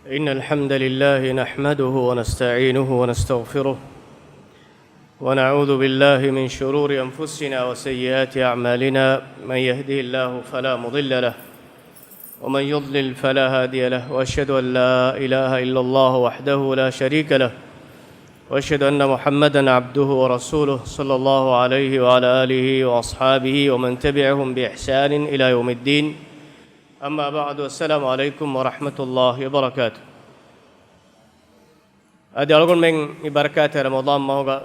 إن الحمد لله نحمده ونستعينه ونستغفره ونعوذ بالله من شرور أنفسنا وسيئات أعمالنا. من يهده الله فلا مضل له ومن يضلل فلا هادي له، وأشهد أن لا إله إلا الله وحده لا شريك له، وأشهد أن محمدًا عبده ورسوله صلى الله عليه وعلى آله وأصحابه ومن تبعهم بإحسان إلى يوم الدين. أما بعد، السلام عليكم ورحمة الله وبركاته. أدي أقول من بركات رمضان ما هو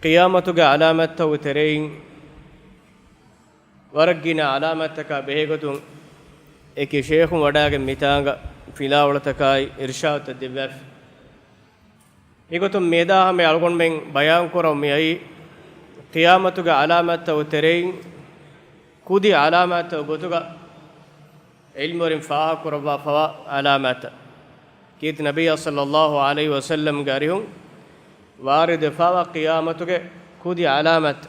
قيامتك علامة وترين ورجنا علامتك بهجتون إك شيخ وداعك ميتانغ في لاولتكاي إرشاد الدبف إيكتون ميدا هم أقول من بيان كرام مياي قيامتك علامة وترين كودي علامة وقتك علم ورنفاء كربا فوا علامات كيت نبي صلى الله عليه وسلم قاريهم وارد فوا قيامتك كودي علامات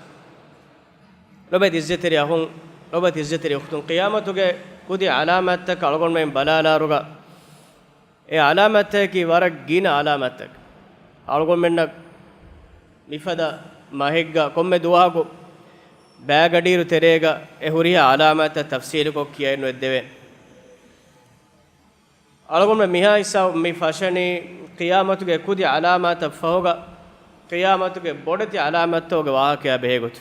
ربت الزتري أخون ربت الزتري أختون قيامتك كودي علاماتك أقول من بلالا رجع إيه علاماتك ورق جين علاماتك أقول منك مفدا ما هيجا كم دعاءكو باغديرو تريغا إهوريها علامات تفسيركو كيانو الدوين أقول من ميها إسا مفاشني قيامتك كودي علامات فوقا قيامتك بودتي علامات توقع واقع بهيغوت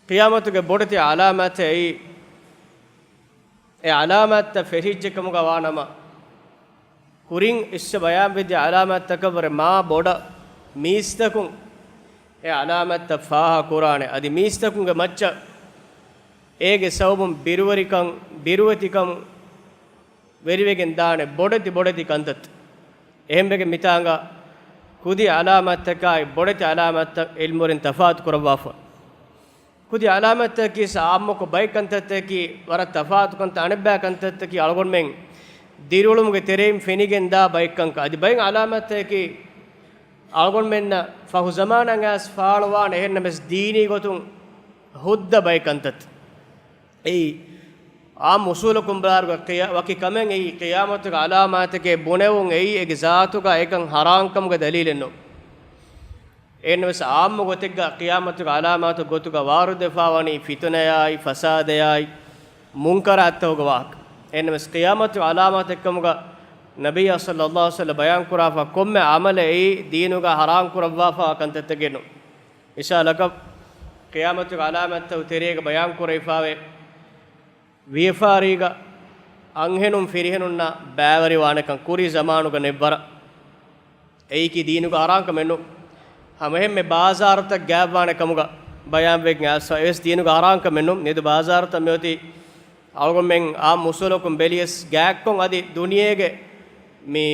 قيامتك بودتي علامات أي علامات فريجكم غوانما كورين إس بيان بدي علامات تكبر ما بودا ميستكم علامات تفاها قرآن أدي ميستكم غمتشا إيجي سوبم بيروتيكم ويريوكين دانه بودتي كنتت එහෙම බෙක මිතාංගා කුදි අලාමත්තකයි බොඩති අලාමත්ත ඉල්මුරින් තෆාත් කරවාෆ කුදි අලාමත්තකි සාම්මක බයිකන්තත්තකි වර තෆාත් කන්ත අනෙබ්බා කන්තත්තකි අලගොන් මෙන් දිරුළුමුගේ තෙරෙම් ෆෙනිගෙන් දා බයිකංක අදි බයින් අලාමත්තකි අලගොන් මෙන්න ෆහු zamanan as ෆාලවාන එහෙන්න මෙස් දීනි ගොතුන් හුද්ද බයිකන්තත් ඒ आम उसूलकुम बार वकी कमें ए क़ियामत का अलामात के बुनेवुं ए ज़ातु का एकं हरांकम का दलील नो एन वस आम गोतिगा क़ियामत का अलामात गोतु का वारु दफावानी फितनयाई फसादयाई मुनकरात हो गवाक एन वस क़ियामत का अलामात कम का नबी सल्लल्लाहु अलैहि वसल्लम बयान कुराफा कुम में अमल ए दीनु का हराम कुरवाफा कंत तगेनो इशा लकब क़ियामत का अलामात तेरे का बयान कुरैफावे වියෆාරීග අංහෙනුම් ෆිරිහෙනුන්නා බෑවරි වානකම් කුරි zamanuga nebbara eiki deenuga aranka mennu hamehem me baazarta gavwanakamuga bayan weg asa es deenuga aranka mennu nedu baazarta meoti algon men a musulukum belies gakkon adi duniyege me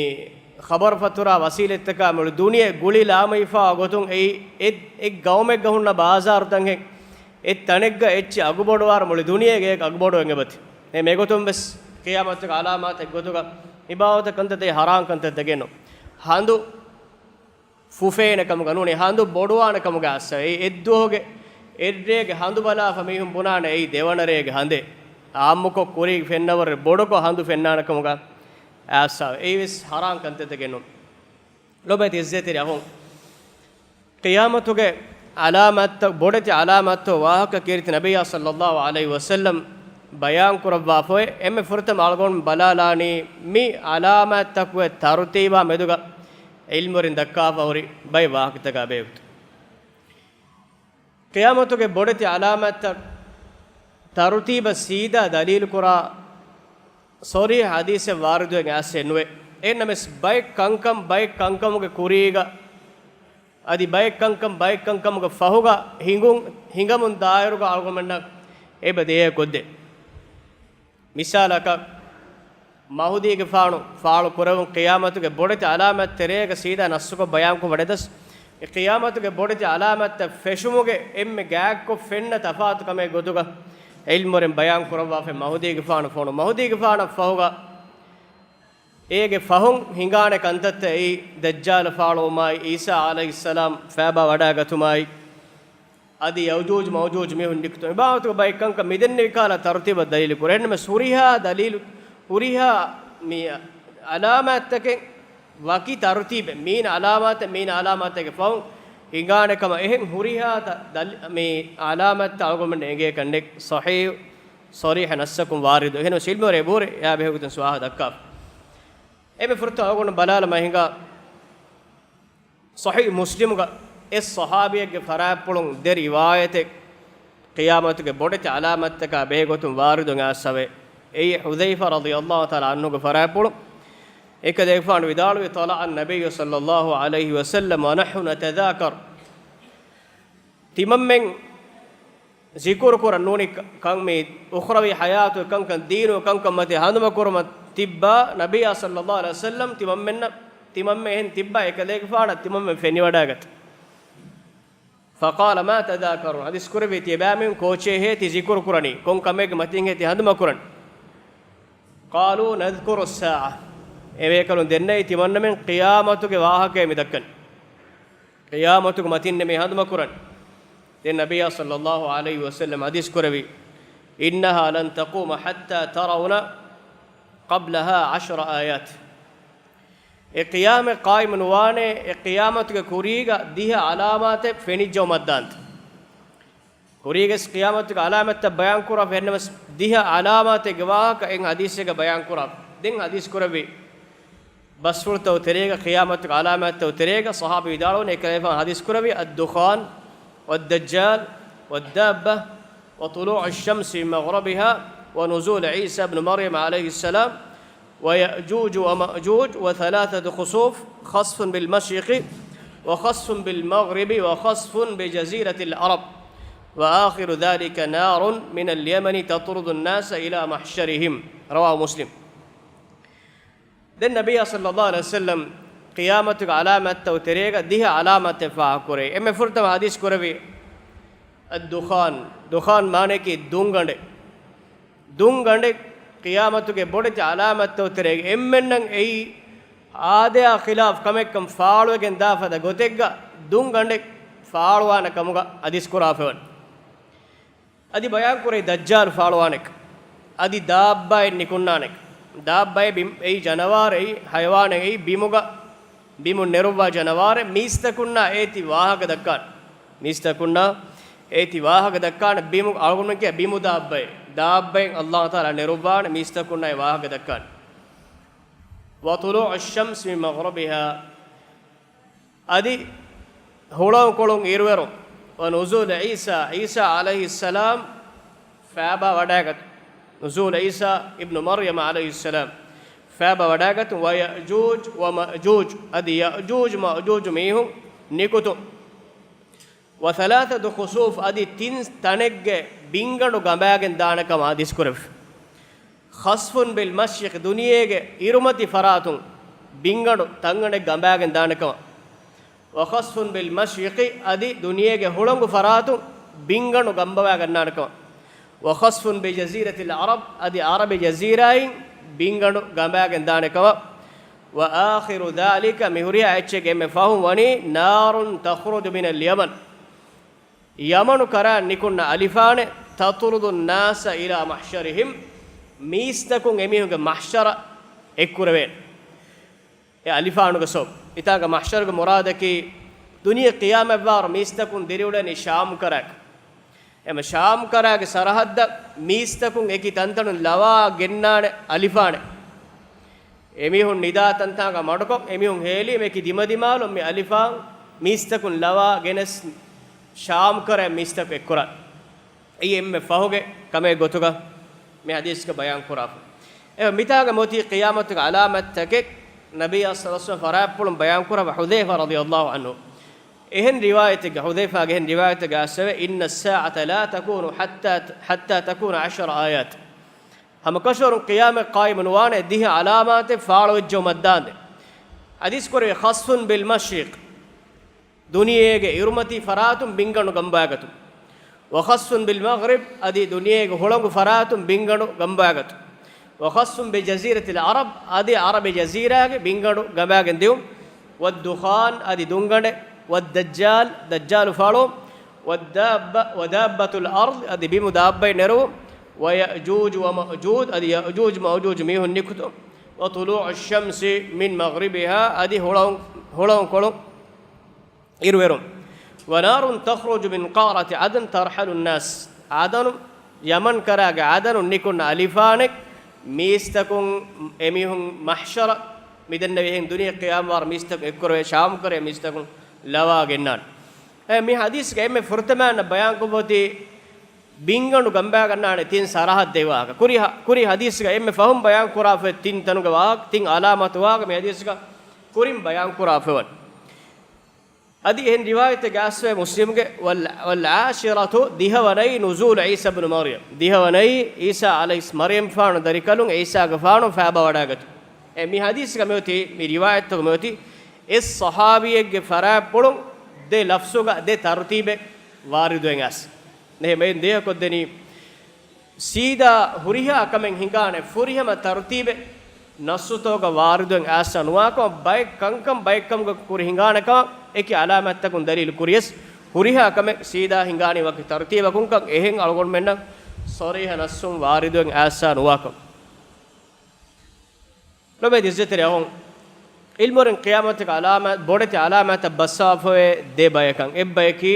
khabar fatura wasilettaka mulu duniye guli lamaifa gotun ei ek gawme gahunna baazartan he et tanegga etchi agubodwar muli duniyege ek agubodu engebati me gotum bes qiyamatu ka alamat ek gotuga ibawata kantate haram kantate degeno handu fufeene kam ganuni handu bodwana kam gassa e eddoge edrege handu bala famihum bunana ei devanarege hande ammuko kuri fennawar bodoko handu fennana kam ga asa ei ves haram kantate degeno lobati izzetiri ahon qiyamatuge علامات بودتي علامات واهك كيرت نبي صلى الله عليه وسلم بيان كربافوي ام فرتم algon balalani mi علامات تكو ترتيبا meduga ilmurin dakkaafawri bay waahaktaga beut qiyamatuge bodati علامات tartiba sida dalil kura sori hadise waridu ngasenwe ennames bay kankamuge kuriga adi baykankam ga fahuga hingamun dairuga algomenna eba deye kodde misalaka mahudige faalu kuravun qiyamatuge bodati alamat terega sida nassuko bayan ko wadedas e qiyamatuge bodati alamat feshumuge emme gaakko fenna tafatu kame goduga ilmuren bayan kurawa fe mahudige faanu fahuga ege fahun hingane kantatte ei dajjal faalomai isa alayhis salam faaba wada gatumai adi yawjuj mawjuj me hundikto ibawatu baykanka midenne kala tartiba dalil kurenme suriha dalil huriha mi alamat take waki tartib min alamat take faun ingane kama ehen huriha mi alamat algomen enge kannek sahih sarih nassakum warid ehno silmore bore ya behugutun swaha dakka ebe furta algon balala mahinga sahih muslim ga es sahabiyage farapulun de riwayate qiyamatuge bodete alamat taka behegotun waridun asave ei hudhaifa radhiyallahu ta'ala anhu ge farapulun ekadefan vidalu tala an nabiy sallallahu alayhi wa sallam wa nahnu natadhakar timammen zikur kuran nuni kan me ukhrawi hayatu kan deenu kan mate hanuma kurma tibba nabiy sallallahu alayhi wa sallam timamme hen tibba ekadefan timamme feni wadagat فقال ما تذاكرون حديث كربي تبامن كوچه هتي ذكر قراني كون كمك متين هتي هدما قران قالوا نذكر الساعه ايوه كلون دني تمنمن قيامتك واهك مدكن قيامتك متين مي هدما قران النبي صلى الله عليه وسلم حديث كربي انها لن تقوم حتى ترون قبلها 10 آيات قيام قائم نوانه قيامتك كوريغا ديه علامات فنيجو مدانت كوريغس قيامتك علامات بيان كورا فنمس ديه علامات گواك ان حديثه بيان كورا دين حديث كوربي بسفرت وتريغا قيامتك علامات وتريغا صحابي دارون كيف حديث كوربي الدخان والدجال والدابه وطلوع الشمس من مغربها ونزول عيسى ابن مريم عليه السلام ويأجوج ومأجوج وثلاثة خسوف خسف بالمشرق وخسف بالمغرب وخسف بجزيرة العرب وآخر ذلك نار من اليمن تطرد الناس إلى محشرهم رواه مسلم. النبي صلى الله عليه وسلم قيامتك علامة توتريك ديها علامة فاكوري اما فرتم حديث كوربي الدخان معنی کی دونگنڈ قیامتುಗೆ ಬೊಡತಿ ಅಲಾಮತ್ತು ತೆರೆಗೆ ಎಮ್ಮೆನ್ನಂ ಎಯಿ ಆದೆಯ ಖಿಲಾಫ್ ಕಮೆಕ್ಕಂ ಫಾಳುವೆಗೆನ್ ದಾಫದ ಗೊತೆಗ್ಗ ದುಂಗಂಡೆ ಫಾಳುವಾನ ಕಮುಗ ಹದೀಸ್ ಕುರಾಫೆವನ್ ಅದಿ ಬಯಾನ್ ಕುರೈ ದಜ್ಜಾಲ್ ಫಾಳುವಾನೆಕ್ ಅದಿ ದಾಬ್ಬಾಯ್ ನಿಕುನ್ನಾನೆಕ್ ದಾಬ್ಬಾಯ್ ಬಿಮ್ ಎಯಿ ಜನವಾರ ಎಯಿ ಹಯವಾನ ಎಯಿ ಬಿಮುಗ ಬಿಮು ನೆರುವಾ ಜನವಾರ ಮೀಸ್ತಕುನ್ನ ಏತಿ ವಾಹಕ ದಕ್ಕಾನ್ ಮೀಸ್ತಕುನ್ನ ඒති වාහක දක්කාන බිමු අලගොන්න කිය බිමු දාබ්බයි දාබ්බෙන් අල්ලාහ් තාලා නිරුබාන මිස්තකුන්නයි වාහක දක්කාන වතුලු අෂ්ෂම්ස් මින් මග්රබිහා අදි හොලොන් කොලොන් ඉරවරු වනුසූල් ඊසා අලයිහි සලාම් ෆාබා වඩාගත් නුසූල් ඊසා ඉබ්නු මර්යම අලයිහි සලාම් ෆාබා වඩාගත් වයජූජ් වමජූජ් අදි යජූජ් මජූජ් මිහුම් නිකුතු وثلاثه خسوف ادي تين تنگ بينگنو گمباگن دانكم حديث كرف خسف بالمشرق دنيهge irumati faratun بينگنو تنگنه گمباگن دانكم وخسف بالمشرق ادي دنيهge هولنگو faratun بينگنو گمباگن دانكم وخسف بجزيره العرب ادي عرب جزيره بينگنو گمباگن دانكم واخر ذلك مهريا اچگه مفهم وني نار تخرج من اليمن යමනු කරා නිකුන්න අලිෆාන තතුරුදු الناس ඉලා මහ්ෂරහිම් මීස්තකුන් එමිහුගේ මහ්ෂර එක්කුරවෙන් ඒ අලිෆානුගේ සොබ් ඊතාගේ මහ්ෂරගේ මුරාදකි දුනිය ඛියාම වාර මීස්තකුන් දිරිවලනි ශාම් කරක් එම ශාම් කරාගේ සරහද්ද මීස්තකුන් එකි තන්තණු ලවා ගෙන්නාන අලිෆාන එමිහුන් නිදා තන්තාගේ මඩකොක් එමිහුන් හේලි මේකි දිමදිමාලු මේ අලිෆාන් මීස්තකුන් ලවා ගෙනස් शाम करे मिस्तक एकरा ये एम फहोगे कमे गोतुगा मैं हदीस का बयान कुराफ ए मितागा मोती क़ियामत का अलामत तक नबी सल्लल्लाहु अलैहि वसल्लम फरापुल बयान कुराफ हुदैफा रदियल्लाहु अन्हु एहन रिवायत का हुदैफा एहन रिवायत का सवे इन الساعه لا تكون حتى تكون 10 آيات हम कशर क़ियाम क़ाइम नवाने दिह अलामत फालो जो मद्दान हदीस करे खस्फुन बिल मशरिक़ दुनियेगे इरुमति फरातुम बिंगणु गंबागतु वखस्सुन बिल मगरिब अदि दुनियेगे होलंगु फरातुम बिंगणु गंबागतु वखस्सुन बि जज़ीरतिल अरब अदि अरब जज़ीरागे बिंगणु गंबागन दिउ वद्दुखान अदि दुंगणे वद्दज्जाल फालो वदाब्बतुल अर्द अदि बिमुदाब्बै नेरु ويأجوج ومأجوج أدي يأجوج مأجوج ميه نكتو وطلوع الشمس من مغربها أدي هلون كلهم إرويرون ونار تخرج من قارة عدن ترحل الناس عدن يمن كراغ عدن نكون ألفانك ميستكون أميهم محشر ميدن نبيهم دنيا قيام وار ميستك إكره شام كره ميستكون لوا جنان مي حديث كأم فرتمان بيان كبوتي بينغنو غمبا غنانه تين سراحت ديواك كوري حديث كأم فهم بيان كرافة تين تنو غواك تين علامات واك مي حديث كوريم بيان كرافة ون أدي هن رواية جاسوة مسلم والعاشرة ديها وناي نزول عيسى بن مريم ديها وناي عيسى عليه مريم فانو دريكالون عيسى غفانو فابا وداغت مي حديث كميوتي مي رواية كميوتي الصحابي فراب بولون ده لفظوغا ده ترتيب واردوين اس نه مين ده كودني سيدا هريها كمن هنگانه فريها ما ترتيب نصوتوغا واردوين اس نواكو بايك كم كوري هنگانه کا eki alamat takun dalil kuriyas huriha kame sida hingani wak tartiba kun kan ehen algon menna sariha nassum waridun asa nuwakam lobe dizzetere ahon ilmoren qiyamat ka alamat bodati alamat basafoe de bayakan ebbayki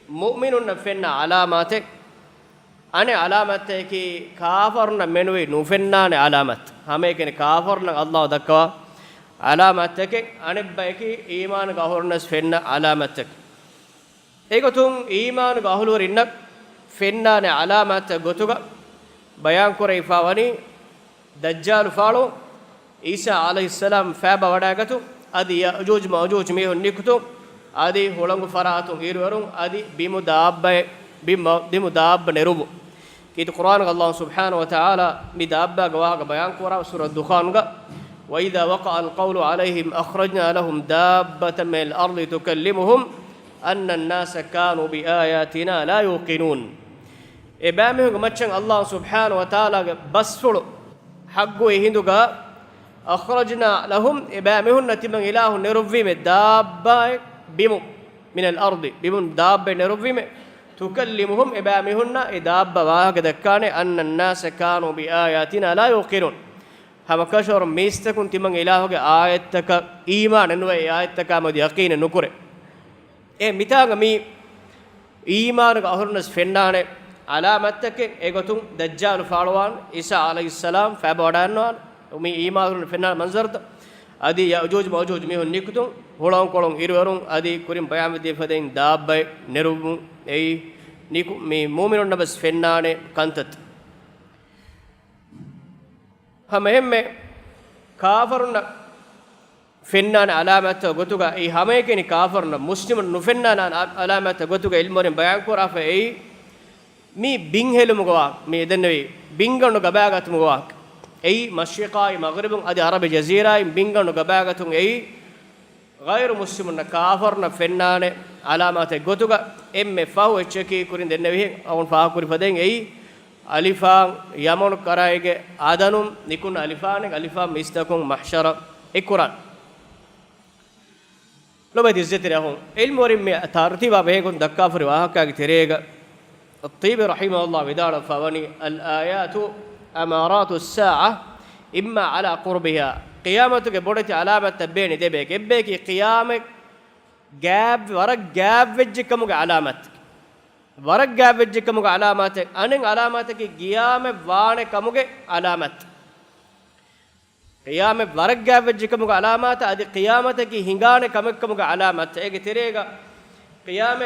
mu'minun fenna alamat ane alamat ki kafirna menui nufennane alamat hame ken kafirna allah dakwa علامتك أنبأك إيمان غهورنس فينا علامتك إيكتون إيمان غهور إنك فينا علامات غتوغا بيان كوري فاوني دجال فالو عيسى عليه السلام فابا وداغتو أدي يأجوج مأجوج ميهن نكتو أدي هولنغ فراتون إيرورون أدي بمداب نروبو كيت قرآن الله سبحانه وتعالى مدابا غواغ بيان كورا سورة الدخان وإذا وقع القول عليهم أخرجنا لهم دابة من الأرض تكلمهم أن الناس كانوا بآياتنا لا يوقنون إبامهم مچن الله سبحانه وتعالى بسفل حقه هندوغا أخرجنا لهم إبامهم نتمن إله نرفيم دابة بمو من الأرض بمو دابة نرفيم تكلمهم إبامهم دابة وهكذا كان أن الناس كانوا بآياتنا لا يوقنون هم كشور ميستكون تمن إلهه آياتك إيمان إنه آياتك مد يقين نكره ميتاغ مي إيمان كأهرنس فنانه علامتك إيغتون دجال فالوان عيسى عليه السلام فبودانوان ومي إيمان فنان منظرت أدي يأجوج مأجوج ميهن نكتون هولون كولون إيرورون أدي كوريم بيام دي فدين دابة نروم أي نيكو مي مؤمنون نبس فنانه كنتت هم كافرنا فنان علامات غتوغا اي هميكني كافرنا مسلم نفنان علامات غتوغا علمورن بيان كورا فاي مي بينهلمغوا مي دنوي بينغنو غباغتمغوا اي مشرقاي مغرب ادي عرب جزيره بينغنو غباغتم اي غير مسلمنا كافرنا فنان علامات غتوغا ام فاو اتشكي كورين دنوي اون فا كوري فدين اي ألفان يمون كرايجة آدانم نكون ألفان ألفان مستكون محشرة إكران لو بدي زتري هون المورم ترتيبه بيكون دكافر وهكا تريجا الطيب رحمه الله بدار فواني الآيات أمارات الساعة إما على قربها قيامتك بودت علامة تبين دبيك إبيك قيامك جاب ورق جاب وجهكم علامات ورق جاب وجهكم علامات أنين علاماتك قيام وان كمك علامات قيام ورق جاب وجهكم علامات أدي قيامتك هنگان كمك علامات إيه تريجا قيام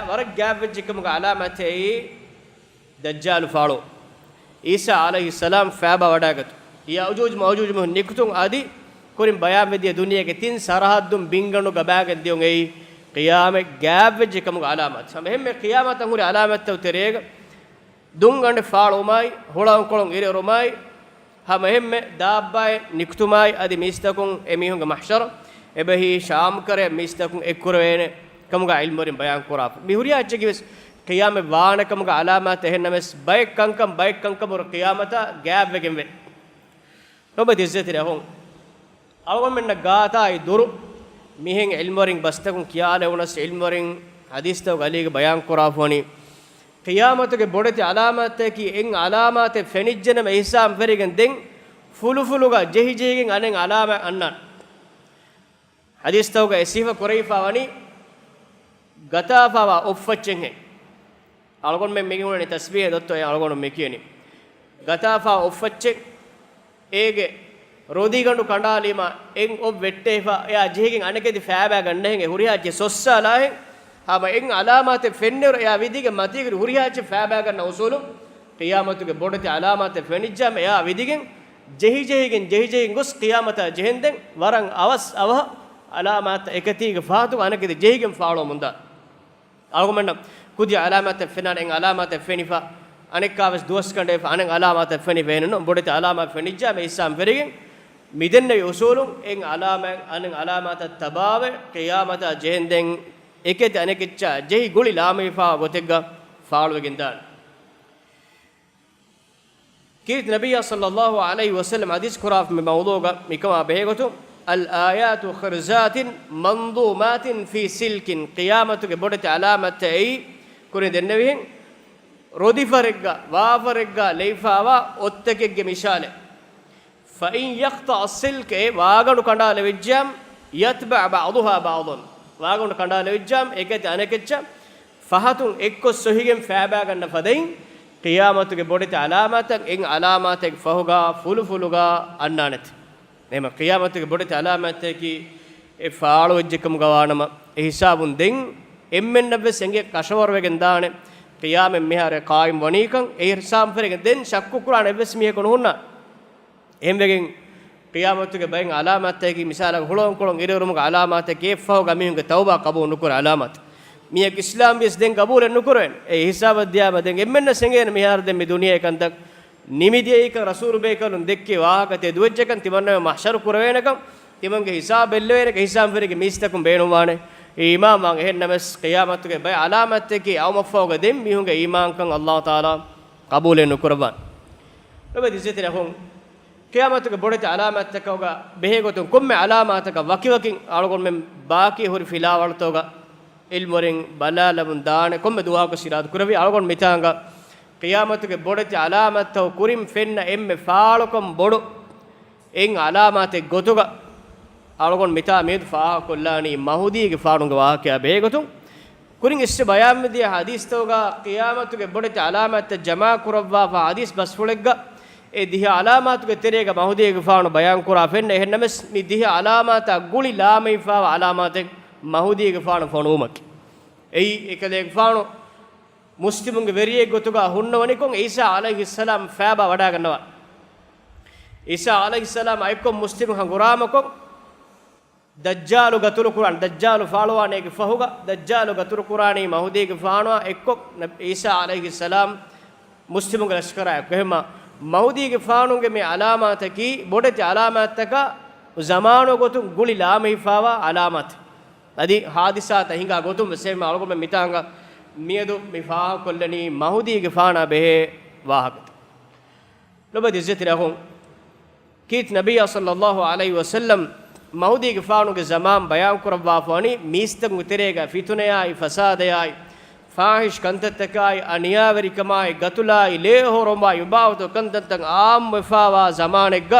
ورق جاب وجهكم علامات إيه دجال فارو عيسى عليه السلام فابا وداغت يأجوج مأجوج مه نكتون آدي كورين بيان بدي الدنيا كتين سرحد دم بينغنو غباغن ديون اي قيام غاب وجهكم علامات هم قيامت هوري علامات توتريغ دونغن فالو ماي هولان كولون ايرو ماي هم داباي نكتوماي آدي ميستكون اميهون محشر ابهي شام كره ميستكون اكورين كمغا علم ورين بيان كوراف ميهوريا اچگيس قيام وانكم علامات هنمس بايك كانكم ور قيامتا غاب وگم وي نوبه دزتري هون اول من غاتا اي دور ميهن علم ورين بستكون كياله ونس علم ورين حديث تو غليگ بيان كورافوني qiyaamatuge bodati alaamatteki en alaamate fenijjena me hisam ferigen den fulufuluga jehi jehigen anen alaama annan hadis tawga esifa koraifa wani gatafawa offacchen he algon me meguni tasbih dotto algon me kiyeni gatafa offacche ege rodi gandu kandalima en ob vettefa ya jehigen anekedi fෑbä ganna henge huriyajje sossala he hama en alamate fenner ya vidige matige huriyajje fෑbä ganna usulu qiyamatuge bodati alamate fenijjam ya vidigen jehi jehigen gos qiyamata jehenden waran awas awha alamat ekatiga faatu anekedi jehigen faalo munda algomenna kudi alamate fenan en alamate fenifa anekkaves duwas kande anen alamate feni venno bodati alama fenijjam isam verigen midenne usulun en alama anen alamata tabawe qiyamata jehenden eketi anekicca jehi guli lamifa gotegga faalugen dan كيت نبي صلى الله عليه وسلم حديث كراف من موضوع مكما بهيغتو الآيات خرزات منظومات في سلك قيامتك بدت علامة أي كون دنبيهن رودي فرقا وافرقا ليفاوا أتكك مشاله فإن يقطع السلك واغنو كندا لوجام يتبع بعضها بعضا واغنو كندا لوجام إكت أنكتشا فهاتون إكو سهيجم فابا كن فدين قيامتك بدت علامة إن علاماتك فهوغا فلوغا أنانت نعم قيامتك بدت علامتك فعلوا وجهكم غوانما حسابون دين إمن نبي سنجي كشور وجن دانه قيام مهار قائم ونيكن إرسام فرق دين شكو قرآن بس ميه كنونا إم وجن قيامتك بين علاماتك مثال هلون كلون إيرورم علاماتك كيف فهوغا ميهن توبة قبول نكر علامات ميك إسلام بس دين قبول نكرين حساب الديابة دين إمن سنجي مهار دين بدنيا كندك නිමිදියේ එක රසූල් බේකලුන් දෙක්කේ වාහකතේ දුවච්චකන් තිමන්න මහෂර කුරවේනකම් තිමන්ගේ හිසාබ බෙල්ලවේනක හිසාම් ෆෙරගේ මිස්තකුම් බේනුවානේ ඊමාන් මං එහෙන්නමස් ඛියාමත්ගේ බය අලාමත් එකේ අවමෆෝග දෙම් මිහුගේ ඊමාන්කන් අල්ලාහ් තාලා කබූලෙන් නුකරවන් ඔබ දිසිතේ හොන් ඛියාමත්ගේ බොඩේ අලාමත් එකෝගා බෙහෙගොතුන් කොම්මේ අලාමතක වකිවකින් අලගොන් මෙම් බාකී හොරි ෆිලාවල්තෝගා ඉල්මොරින් බලාලමුන් දානේ කොම්මේ දුවාක සිරාද කුරවි අලගොන් මිතාංගා qiyaamatuge bodati alaamato kurim fenna emme faalukom bodu en alaamate gotuga algon mita med faa kollani mahudige faanunga waakya beegotun kurin isse bayan mediya hadis toga qiyamatuge bodati alaamatte jama kurawwa fa hadis bas fulegga e diha alaamatuge terega mahudige faanu bayan kura fenna ehennames mi diha alaamata guli laamei fa alaamate mahudige faanu fonumak ei ekale faanu මුස්ලිමුන්ගේ වෙරියේ ගොතුගා හුන්නවනිකොන් ඊසා අලයිහිස්සලාම් ෆෑබා වඩා ගන්නවා ඊසා අලයිහිස්සලාම් අයිකොන් මුස්ලිමු හංගුරාමකොන් දජ්ජාලු ගතුරු කුරාන් දජ්ජාලු ෆාලවානේගේ ෆහුගා දජ්ජාලු ගතුරු කුරානී මහුදේගේ ෆානවා එක්කොක් ඊසා අලයිහිස්සලාම් මුස්ලිමුන්ගේ ලෂ්කරය කොහෙම මහුදීගේ ෆානුන්ගේ මේ අලාමාතකි බොඩති අලාමාතක zamaano ගොතුන් ගුලි ලාමෙහි ෆාවා අලාමත් අදි හාදිසාත හිඟා ගොතුන් මෙසේම අලගොම මිතාංගා මියදු මිෆා කොල්ලනි මහුදීගේ ෆානා බෙහෙ වාහකත ලොබ දිසිතරහොන් කීත් නබිය සල්ලල්ලාහු අලයිහි වසල්ලම් මහුදීගේ ෆානුගේ zaman බයන් කරවා ෆානි මිස්තන් උතරේගා ෆිතුනයයි ෆසාදයයි ෆාහිෂ් කන්තතකයි අනියාවරිකමයි ගතුලායි ලේහොරොමයි උබාවතු කන්තතන් ආම් වෆාවා zamaනෙග්ග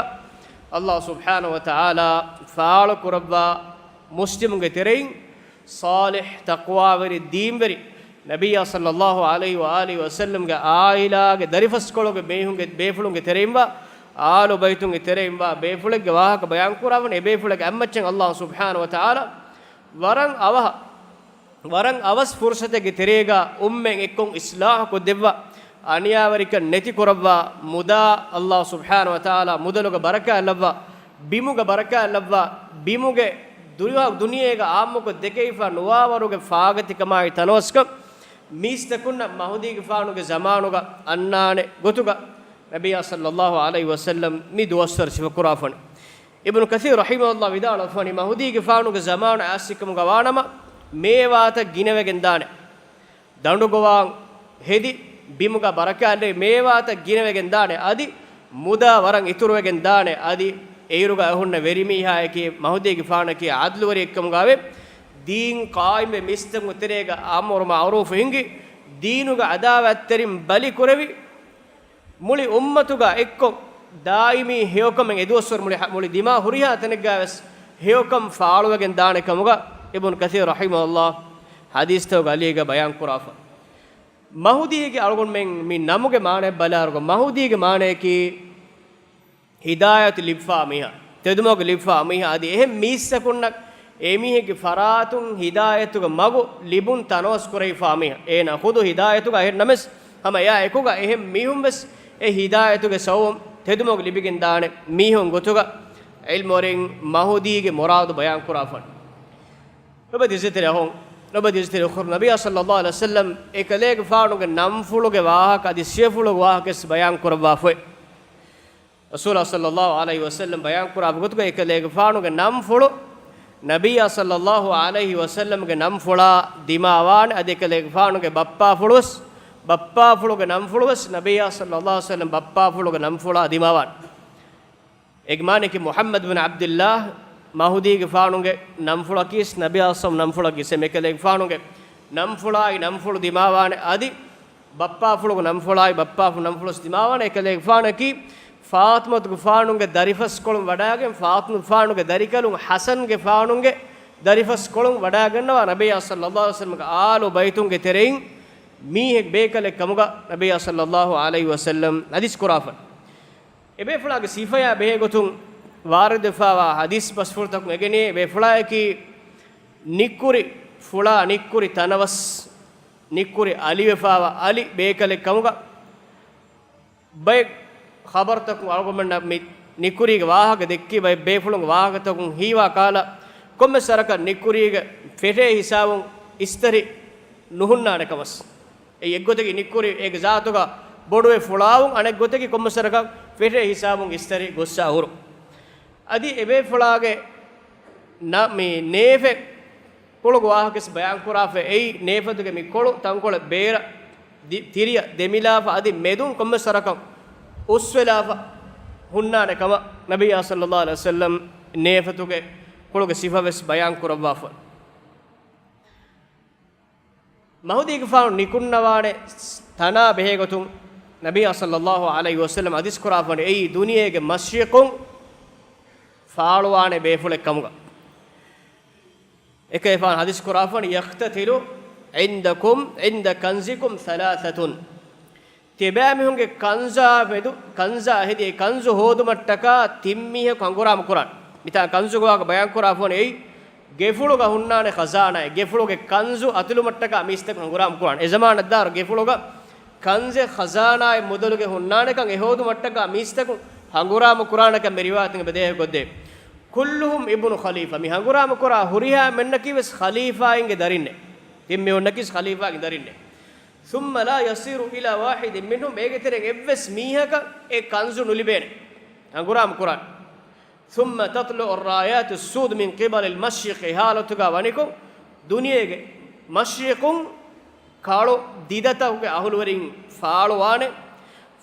අල්ලාහ් සුබ්හානහු වතාලා ෆාල කරවා මුස්ලිමුගේ තෙරෙන් සාලිහ් තක්වා වරි දීම් වරි නබිය සල්ලල්ලාහු අලයිහි වආලිහි වසල්ලම් ගේ ආයිලාගේ දරිෆස් කොලගේ බේහුන්ගේ බේෆුලුන්ගේ තෙරෙම්වා ආලු බයිතුන්ගේ තෙරෙම්වා බේෆුලගේ වාහක බයන් කරවනේ බේෆුලගේ අම්මච්චන් අල්ලාහ් සුබ්හානහු වතාලා වරන් අවස් ෆුර්සතගේ තෙරේගා උම්මෙන් එක්කොන් ඉස්ලාහ කො දෙවවා අනියාවරික නැති කරවවා මුදා අල්ලාහ් සුබ්හානහු වතාලා මුදලුගේ බරකා ලබ්වා බිමුගේ බරකා ලබ්වා බිමුගේ දුනියේගේ ආම්මක දෙකේෆා නුවාවරුගේ ෆාගතිකමයි තනොස්ක මිස්තකුන්න මහුදීගේ ෆානුගේ zamanuga අන්නානේ ගොතුගා නබිය සල්ලල්ලාහු අලයිහි වසල්ලම් මි දුවස්සර් සිවකුරාෆන් ඉබ්නු කසීර් රහිමහුල්ලාහ් විදාලා ෆනි මහුදීගේ ෆානුගේ zamaanu ආසිකම ගවානම මේවාත ගිනවගෙන් දානේ දඬු ගවාන් හෙදි බිමුගා බරකාලේ මේවාත ගිනවගෙන් දානේ আদি මුදා වරන් ඉතුරුවගෙන් දානේ আদি ඒරුගා හොන්න වෙරිමීහායකේ මහුදීගේ ෆානකේ ආද්ලුවරි එක්කම ගාවේ දීන් කායිම මිස්තම් උතරේගා අමර මාරූෆ් හින්ගි deenuga adawatterin bali kurevi muli ummatuga ekko daimi heyokamen edosor muli dima huriha taneggaves heyokam faaluwagen daane kamuga ibn kathir rahimahullah hadis to galiga bayan kurafa mahudige algon men mi namuge maane balargo mahudige maane ki hidayat libfa miha tedumog libfa miha adi ehem missakunnak emihege faratun hidayatuga magu libun tanos kurei fa miha ena khudu hidayatuga her names hama ya ekuga ehem mihum bes e hidayatuga sawum tedumog libigen daane mihun gotuga ilmoren mahudige murad bayan kurafan nobadi zetere hon nobadi zetere khur nabiy sallallahu alaihi wasallam ekalege faanuge namfuluge wahaka adi sefuluge wahakes bayan kurwa foi rasulullah sallallahu alaihi wasallam bayan kurab gotuga ekalege faanuge namfulu nabiy sallallahu alaihi wasallam ge namfula dimawan adi ekalege faanuge bappa fulus bappa fuluge namfulus nabiy sallallahu alaihi wasallam bappa fuluge namfula dimawan egmane ki muhammad bin abdullah mahudi ge faanunge namfula kis nabi asam namfula kis mekele ge faanunge namfulai namfulu dimawane adi bappa fulu namfulai bappa fu namfulus dimawane ekele ge faanaki fatima ge faanunge darifas kolum wadagen fatima faanunge darikalum hasan ge faanunge darifas kolum wadagenwa nabi sallallahu alaihi wasallam ge alu baytunge terein mihe bekale kamuga nabi sallallahu alaihi wasallam hadis qurafan ebe fulage sifaya behe gotun ವಾರದಫಾವಾ ಹದೀಸ್ ಬಸ್ಫುರ್ತಕು ಎಗನೆ ಬೆ ಫುಳಾಯಕಿ ನಿಕ್ಕುರಿ ಫುಳಾ ನಿಕ್ಕುರಿ ತನವಸ್ ನಿಕ್ಕುರಿ ಅಲಿವೆಫಾವಾ ಅಲಿ ಬೇಕಲೆ ಕಮುಗ ಬೈ ಖಬರ್ ತಕು ಅಳಗೊಮಣ್ಣ ಮಿ ನಿಕ್ಕುರಿಗೆ ವಾಹಕ ದೆಕ್ಕಿ ಬೈ ಬೇ ಫುಳುಂಗ ವಾಹಕ ತಕು ಹೀವಾ ಕಾಲ ಕೊಮ್ಮೆ ಸರಕ ನಿಕ್ಕುರಿಗೆ ಫೆಟೆ ಹಿಸಾವು ಇಸ್ತರಿ ನುಹುನ್ನಾನೆ ಕಮಸ್ ಎ ಎಗ್ಗೊತೆಗೆ ನಿಕ್ಕುರಿ ಏಕ ಜಾತುಗ ಬೋಡುವೆ ಫುಳಾವು ಅನೆಗ್ ಗೊತೆಗೆ ಕೊಮ್ಮೆ ಸರಕ ಫೆಟೆ ಹಿಸಾವು ಇಸ್ತರಿ ಗೊಸ್ಸಾ ಹುರು adi ebe fulage na me nefe kolu wahakes bayan kurafe ei nefaduge mi kolu tankole beera tiriya demilafa adi medun komme sarakam uswelafa hunnane kama nabiyya sallallahu alaihi wasallam nefatuge koluge sifaves bayan kurawafa mahudige faanu nikunnawane tana behegotun nabiyya sallallahu alaihi wasallam hadis kurafane ei duniyege mashriqun faaluwane befule kamuga ekefan hadis qurafan yaqtatilu indakum inda kanzikum thalathatun tibamihunge kanza vedu kanza hedi kanzu hodumattaka timmihe kanguram quran mita kanzu goga bayan qurafan ei gefuluga hunnane khazana gefuluge kanzu atulumattaka mistak kanguram quran e zamanadar gefuluga kanze khazana e moduluge hunnane kan e hodumattaka mistak hanguram qur'ana ka meriwatin bede godde kulluhum ibnu khalifa mi hanguram qura huriha mennakiwes khalifa inge darinne timme onnakis khalifa inge darinne thumma la yasiru ila wahid minhum egetere evves mihaka e kanzu nulibene hanguram qura thumma tatlu ar-rayat as-sud min qibal al-mashriq halatuga waniko duniyege mashriqun kaalo didata ahulwarin faaluwane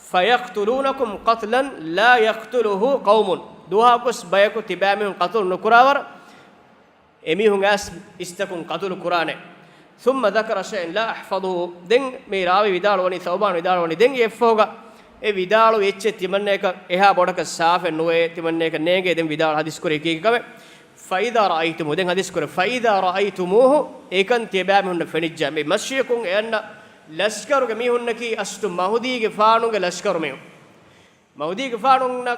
fayaqtulunakum qatlan la yaqtuluhu qaumun duhakos bayako tibamihun qatul nukurawar emihun as istakun qatul qurane thumma dhakara shay'an la ahfaduhu den me rawi vidalu wani thawban vidalu wani den effoga e vidalu ecche timanneka eha bodaka safe nuwe timanneka nege den vidalu hadis kore ekikame faida ra'aytumu den hadis kore faida ra'aytumuhu ekan tibamihun fenijja me mashriqun enna laskaruge mihunnaki astu mahudige faanuge laskaru me mahudige faanunna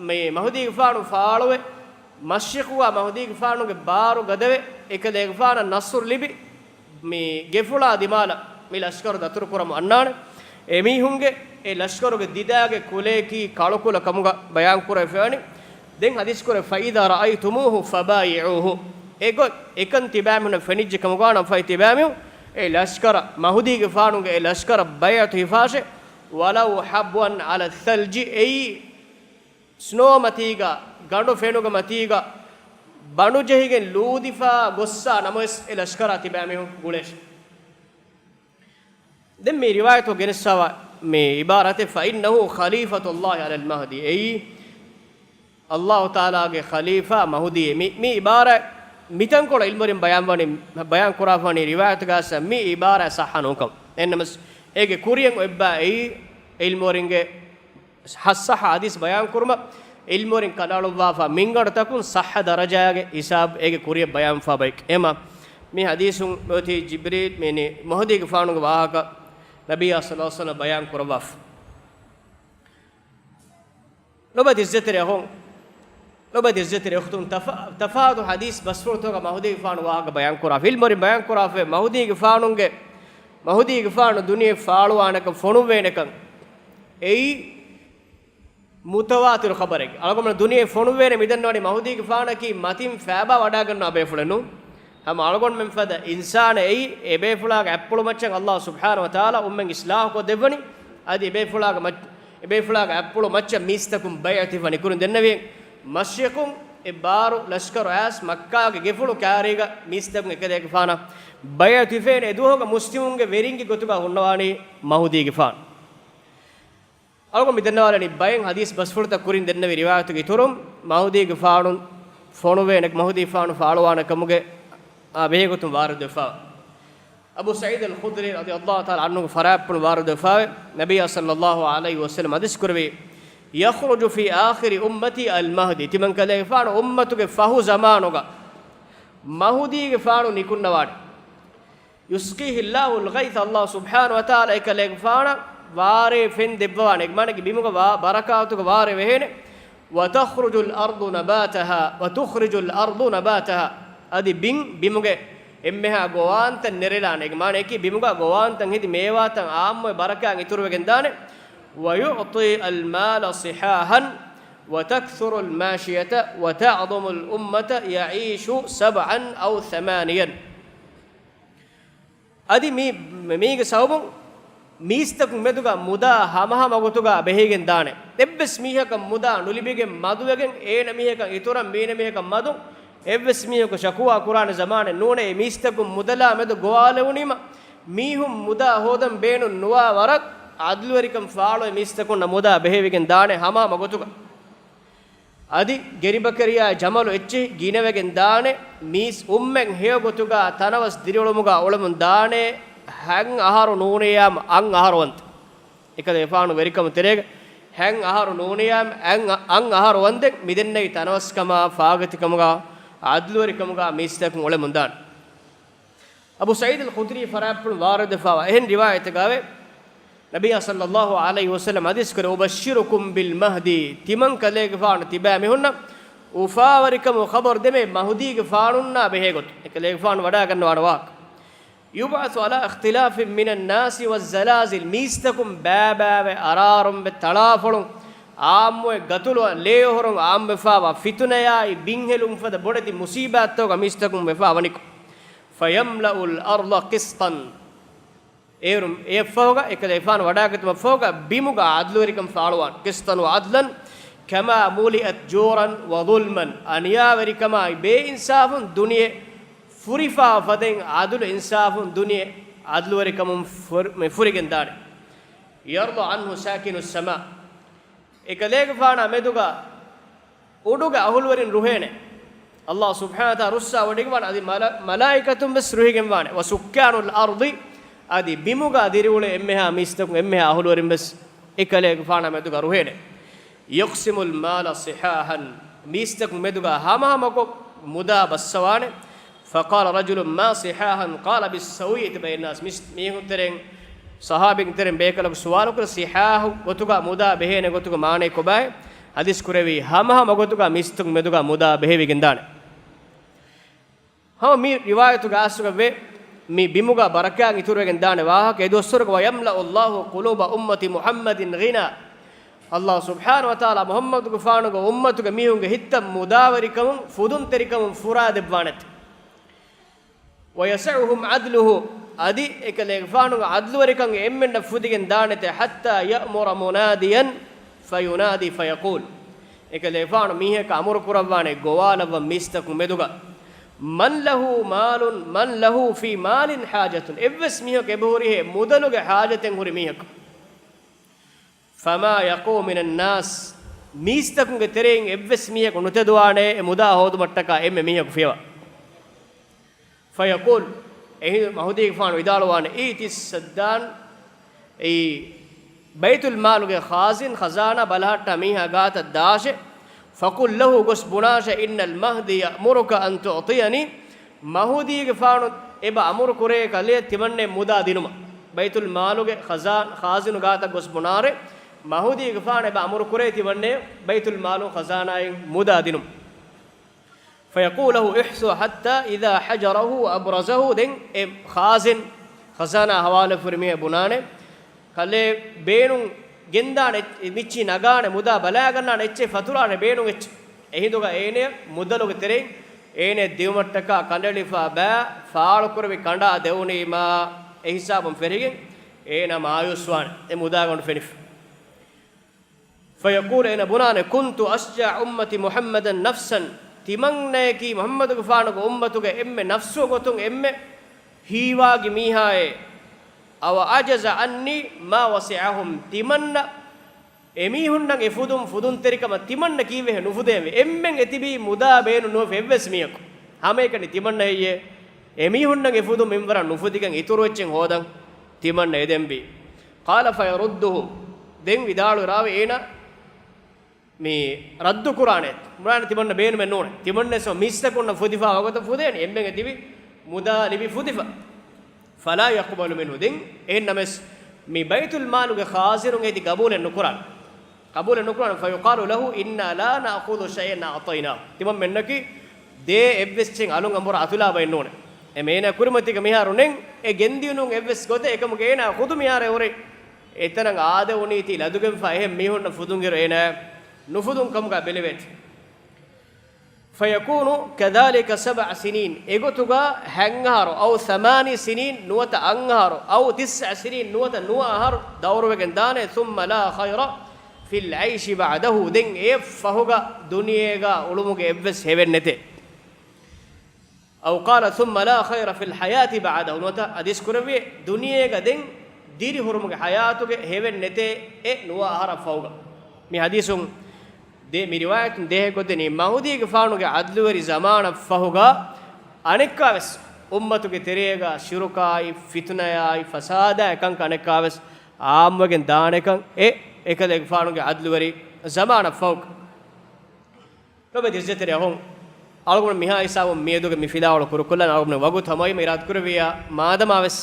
me mahudige faanu faaluwe mashriquwa mahudige faanuge baaru gadave ekadege faana nasur libi me gefula dimala me laskaru datur kuram annane emihunge e laskaruge didage kuleki kalukula kamuga bayan kure fani den hadis kore faida ra'aytumuhu fabayi'uhu ego ekan tibamuna fenijje kamuga na fai tibamu e laskara mahudige faanuge e laskara bay'atu hifashe walau habwan ala thalji ei snow matiga gandu fenuga matiga banu jehigen ludifa gossa namoes e laskara tibamihun gulesh dem me riwayato genesawa me ibarate fa innahu khalifatullah ala al-mahdi ei allah taala ge khalifa mahdi mi ibara mitan kola ilmorin bayan kurafani riwayat ga sa mi ibara sahanukam ennamas ege kuriyen ebba ei ilmoringe hassa hadis bayan kurma ilmorin kadalu wafa mingad takun sahha darajage hisab ege kuriye bayan fa baik ema mi hadisun moti jibril meni mohdi ge faanu wahaka nabiy sallallahu alaihi wasallam bayan kurwaf lobadi zetere hon lobadi zetere khutun tafadu hadis basfurto ga mohdi ge faanu wahaka bayan kuraf ilmorin bayan kuraf mohdi ge faanu duniye faalu anaka fonu venekan ei mutawatir khabarek alagomna duniye fonu vene midannawani mahudi ge faana ki matin faaba wada ganna be fulenu ham alagon men fada insana ei ebe fulaga appulu machan Allah subhanahu wa taala ummen islah ko devani adi ebe fulaga appulu machan mistakum bayati fani kurun dennawe masyikum ibaru lashkaru as makka ge gefulu kaariga mistakum ekade ge faana bayati fene eduhoga muslimunge veringi gotuga hunnawani mahudi ge faana algo midannawalani bayen hadis basfurta kurin dennawi riwayatu ge turum mahudi ge faanun fonu venek mahudi faanu faaluwana kamuge abegutum warudefa abu sa'id al-khudri radiyallahu ta'ala anhu farapun warudefa nabiy sallallahu alaihi wasallam hadis kurwe yakhruju fi akhir ummati al-mahdi timan kale faanu ummatuge fahu zamanuga mahudi ge faanu nikunnawadi yusqihi Allahu al-ghayth Allah subhanahu wa ta'ala ekale faana waare fen debwane ekmanege bimuga barakatuga waare wehene wa takhruju al-ardu nabataha adi bimuge emmeha gowantan nerelane ekmane ki bimuga gowantan hidi mewatan aamme barakan ituru wegen dane wa yu'ti al-mala sihahan wa takthuru al-mashiyata wa ta'dhamu al-ummata ya'ishu 7 aw 8 adi mege sawbun මිස්තකුන් මෙදුගා මුදා හමහම ගොතුගා බෙහෙගෙන් දානේ එබ්බස් මීහක මුදා නුලිබිගෙන් මදුවගෙන් ඒන මීහක ඉතුරම් බීන මීහක මදු එබ්බස් මීහක ශකුවා කුරාන zamaane නෝනේ මිස්තකුන් මුදලා මෙද ගෝවාලෙවුනිම මීහුම් මුදා හොදම් බේනු නුවා වරක් අද්ලුවරිකම් ෆාලෝ මිස්තකුන් මුදා බෙහෙවිගෙන් දානේ හමහම ගොතුගා adi geribakariya jamalu ecchi ginevegen daane mis ummen heyo gotuga tanawas diriolumuga olamun daane hang aharu nooneyam an aharwant ekade efaanu verikam terega hang aharu nooneyam an aharwande midennei tanawaskama faagatikamga adluwarikamuga mistakun olamun daan abu sa'id al-khudri farapun waradafa ehen riwayat gawe nabiy sallallahu alaihi wasallam hadis kare ubashirukum bil mahdi timan kalege faanu tiba mehunna ufawarikam khabar deme mahdi ge faanunna behegot ekalege faanu wada gannawana wa yub'athu ala ikhtilafin min an-nas waz-zalazil mistakum baba wa ararum be talafulun aamwe gatulu leehorun aambe fawa fitunayai binhelum fada bodati musibat to mistakum be fawanik fayamla'ul arda qistan erum efoga ekale efan wadagatuma foga bimuga adluwarikam faaluwan qistan wa adlan kama muliat juran wa dhulman aniyawarikama be insafun duniye furifa faden adul insafun duniye adluwarikam furigen dane yarda anhu sakinu sama ekalege faana meduga uduga ahulwarin ruhene Allah subhanahu wa ta'ala russa wadigwan adi malaikatum bes ruhigen wane wa sukkanul ardi adi bimuga diriwule emmeha mistakun emmeha ahulwarin bes ekalege faana meduga ruhene yaqsimul mala sihahan mistakun meduga hamako muda bassawane faqala rajulun ma sihahan qala bis sawiyati bayna nas mihun tereng sahabin tereng bekala suwalu kala sihahu gotuga muda behene gotuga maane kobai hadis kurevi hamama gotuga mistakun meduga muda behevigen dane ha mi riwayatu ga asuga ve mi bimuga barakan iturwegen dane wahaka edossuruga wa yamla Allahu quluba ummati Muhammadin ghina Allah subhanahu wa ta'ala Muhammadu gufaanuga ummatuga mihunga hittam mudawarikam fudun terikam furadebwanet wa yas'uhum adluhu adi ekale gufaanuga adluwarikam emmenna fudigen danete hatta ya'mura munadiyan fayunadi fayaqul ekale gufaanu miheka amuru kurawwane gowalawa mistaku meduga man lahu fi malin hajatun evves mihek eburihe mudaluge hajaten huri mihek fama yaqum minan nas mistakunge tereng evves mihek nutedwane muda hodu mattaka emme mihek fiwa fayaqul ehi mahudi gifan idalwan itis saddan ei baitul maluge khazin khazana balhatta miha gata dashe faqul lahu gos bunasha innal mahdi ya'muruka an tu'tiyani mahudi gifan eba amur kure kale timanne muda dinuma baitul maluge khazinu gata gos bunare mahudi gifan eba amur kure timanne baitul malu khazana muda dinum فيقول له احسو حتى إذا حجره وأبرزه دين خازن خزانة حوالة فرمية بنانه كله بينون جندان ميتشي نغانه مدا بلاغنا نچه فتورانه بينون اچ اهيدوغا اينه مدلوغ ترين اينه ديومට්ටක කණ්ඩලිෆා බෑ ෆාල කරවි කණ්ඩා දෙවුනීමා ඒ හිසාබම් ෆෙරිගෙන් ඒන මායුස්වාන ඒ මුදාගොන් ෆෙනිෆ فيقول انا بنانه كنت اشجع امتي محمدا نفسا timanne ki muhammadu gufaanugo ummatuge emme nafsu gotun emme hiwaagi mihae aw ajaza anni ma wasi'ahum timanna emi hunnan efudun terikama timanna kiwe nufudeme emmen etibi muda beenu no fevves miyako hamekani timanna heye emi hunnan efudun memwara nufudigen ituru echen hodan timanna edembi qala fayarudduhum den vidalu rawe ena me raddu qur'anet murana timanna beenu men none timanne so mistakonna fudifa agota fudeni emmen etibi muda libi fudifa fala yaqbalu minhu din ennames me baitul maluge khazirun edi qabulen nuqran fa yuqalu lahu inna la na'khudhu shay'an a'tayna timam mennaki de evveschen alun amura atula bain none emena kurmatika miharunen e gendiunun evves gote ekam geena khudu mihare ore etanang aade uniti ladugen fa ehem mihonna fudungero ena nufudun kamga belevet فيكون كذلك 7 سنين ايغوتوغا هنغارو او 8 سنين نوت انغارو او 9 سنين نوت نوهر دوروغن دانه ثم لا خير في العيش بعده دين فهوغا دنياغا علومغا ابس هيبنته او قال ثم لا خير في الحياه بعده نوت اديس كربي دنياغا دين ديري هرمغا حياتوغا هيبنته اي نوهر فهوغا مي حديثون de mi riwayatun dehe godeni mahudi ge faanuge adluwari zamana fahuga anekkaves ummatuge terega shirukai fitnayai fasada ekan kanekkaves aamwagen daanekan ekale ge faanuge adluwari zamana fahuk tobe dizzetere hon algun miha isawum mieduge mi filawlo kurukullan algun wagu thamai me irat kurviya maadamaves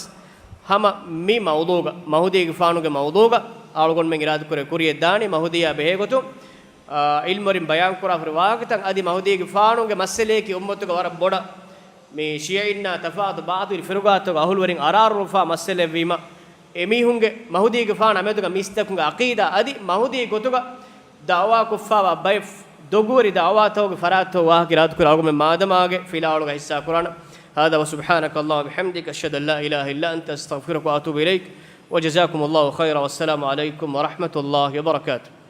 hama mi mawduga mahudi ge faanuge mawduga algun me irat kure kuriye daani mahudiya behegotu ilmorin bayan kura firwaqtan adi mahudigi faanunge masaleki ummatuga war boda me shi'inna tafaad baadil firqatuga ahulwarin ararrufa masale wima emihunge mahudigi faana ameduga mistakunga aqida adi mahudi gotuga da'wa kuffa bay doguri da'wa tawge farato wa kirat kura algume maadamage filauluga hissa kurana hada wa subhanaka allah bihamdika ashhadu an la ilaha illa anta astaghfiruka wa atubu ilaik wa jazakumullahu khairan wassalamu alaykum wa rahmatullahi wa barakatuh